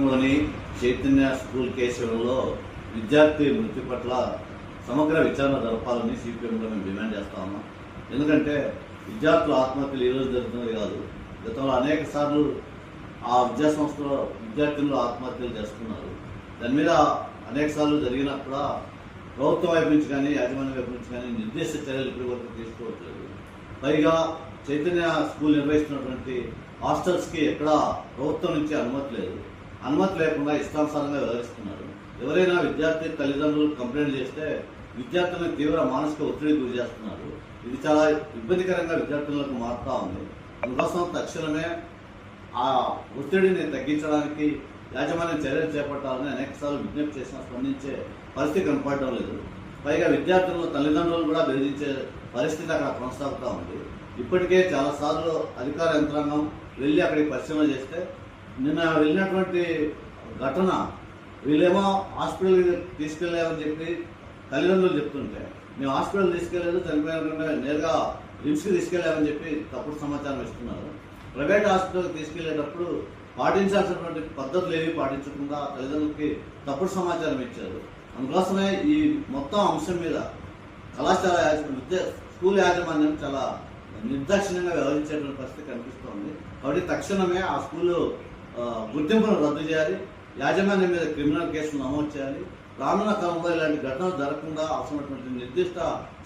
లోని చైతన్య స్కూల్ కేసులలో విద్యార్థి మృతి పట్ల సమగ్ర విచారణ జరపాలని సిపిఎంలో మేము డిమాండ్ చేస్తా ఉన్నాం. ఎందుకంటే విద్యార్థుల ఆత్మహత్యలు ఈరోజు జరుగుతున్నది కాదు, గతంలో అనేక సార్లు ఆ విద్యాసంస్థలో విద్యార్థులు ఆత్మహత్యలు చేస్తున్నారు. దాని మీద అనేక సార్లు జరిగినా కూడా ప్రభుత్వం వైపు నుంచి కానీ యాజమాన్యం వైపు నుంచి కానీ నిర్దిష్ట చర్యలు ఇప్పటి వరకు తీసుకోవట్లేదు. పైగా చైతన్య స్కూల్ నిర్వహిస్తున్నటువంటి హాస్టల్స్కి ఎక్కడా ప్రభుత్వం నుంచి అనుమతి లేదు. అనుమతి లేకుండా ఇష్టానుసారంగా వ్యవహరిస్తున్నారు. ఎవరైనా విద్యార్థి తల్లిదండ్రులు కంప్లైంట్ చేస్తే విద్యార్థులను తీవ్ర మానసిక ఒత్తిడికి గురి చేస్తున్నారు. ఇది చాలా ఇబ్బందికరంగా విద్యార్థులకు మారుతూ ఉంది. అందుకోసం తక్షణమే ఆ ఒత్తిడిని తగ్గించడానికి యాజమాన్యం చర్యలు చేపట్టాలని అనేకసార్లు విజ్ఞప్తి చేసినా స్పందించే పరిస్థితి కనపడడం లేదు. పైగా విద్యార్థులను తల్లిదండ్రులు కూడా బెదిరించే పరిస్థితి అక్కడ కొనసాగుతూ ఉంది. ఇప్పటికే చాలాసార్లు అధికార యంత్రాంగం వెళ్ళి అక్కడికి పరిశీలన చేస్తే నిన్న వెళ్ళినటువంటి ఘటన వీళ్ళేమో హాస్పిటల్కి తీసుకెళ్ళామని చెప్పి తల్లిదండ్రులు చెప్తుంటే మేము హాస్పిటల్ తీసుకెళ్లేదు, చనిపోయిన నేరుగా రిమ్స్కి తీసుకెళ్ళామని చెప్పి తప్పుడు సమాచారం ఇస్తున్నారు. ప్రైవేట్ హాస్పిటల్కి తీసుకెళ్లేటప్పుడు పాటించాల్సినటువంటి పద్ధతులు ఏవి పాటించకుండా తల్లిదండ్రులకి తప్పుడు సమాచారం ఇచ్చారు. అందుకోసమే ఈ మొత్తం అంశం మీద కళాశాల స్కూల్ యాజమాన్యం చాలా నిర్దాక్షిణ్యంగా వ్యవహరించేటువంటి పరిస్థితి కనిపిస్తోంది. కాబట్టి తక్షణమే ఆ స్కూలు గుర్తింపును రద్దు చేయాలి, యాజమాన్యం మీద క్రిమినల్ కేసులు నమోదు చేయాలి. రానున్న కాలంలో ఇలాంటి ఘటనలు జరగకుండా అవసరమైనటువంటి నిర్దిష్ట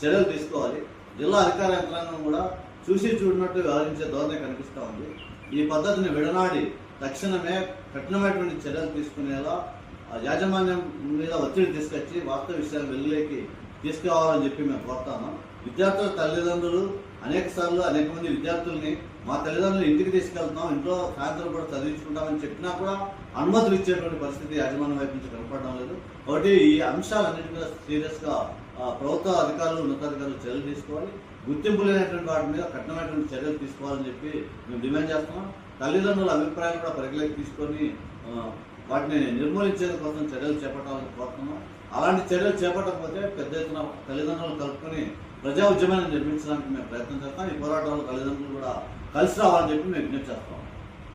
చర్యలు తీసుకోవాలి. జిల్లా అధికార యంత్రాంగం కూడా చూసి చూడనట్టు వ్యవహరించే ధోరణి కనిపిస్తూ ఉంది. ఈ పద్ధతిని విడనాడి తక్షణమే కఠినమైనటువంటి చర్యలు తీసుకునేలా యాజమాన్యం మీద ఒత్తిడి తీసుకొచ్చి వాస్తవ విషయాలు వెలుగులోకి తీసుకురావాలని చెప్పి మేము కోరుతాము. విద్యార్థుల తల్లిదండ్రులు అనేక మంది విద్యార్థుల్ని మా తల్లిదండ్రులు ఇంటికి తీసుకెళ్తున్నాం, ఇంట్లో సాయంత్రం కూడా చదివించుకుంటామని చెప్పినా కూడా అనుమతులు ఇచ్చేటువంటి పరిస్థితి యాజమాన్యం వైపు నుంచి కనపడడం లేదు. కాబట్టి ఈ అంశాలన్నింటి మీద సీరియస్గా ప్రభుత్వ అధికారులు ఉన్నతాధికారులు చర్యలు తీసుకోవాలి. గుర్తింపు లేనటువంటి వాటి మీద కఠినమైనటువంటి చర్యలు తీసుకోవాలని చెప్పి మేము డిమాండ్ చేస్తున్నాం. తల్లిదండ్రుల అభిప్రాయం కూడా పరిగణలోకి తీసుకొని వాటిని నిర్మూలించేందుకోసం చర్యలు చేపట్టాలని కోరుతున్నాం. అలాంటి చర్యలు చేపట్టకపోతే పెద్ద ఎత్తున తల్లిదండ్రులను కలుపుకొని ప్రజా ఉద్యమాన్ని నిర్మించడానికి మేము ప్రయత్నం చేస్తాం. ఈ పోరాటంలో తల్లిదండ్రులు కూడా కలిసి రావాలని చెప్పి మేము విజ్ఞప్తి చేస్తాం.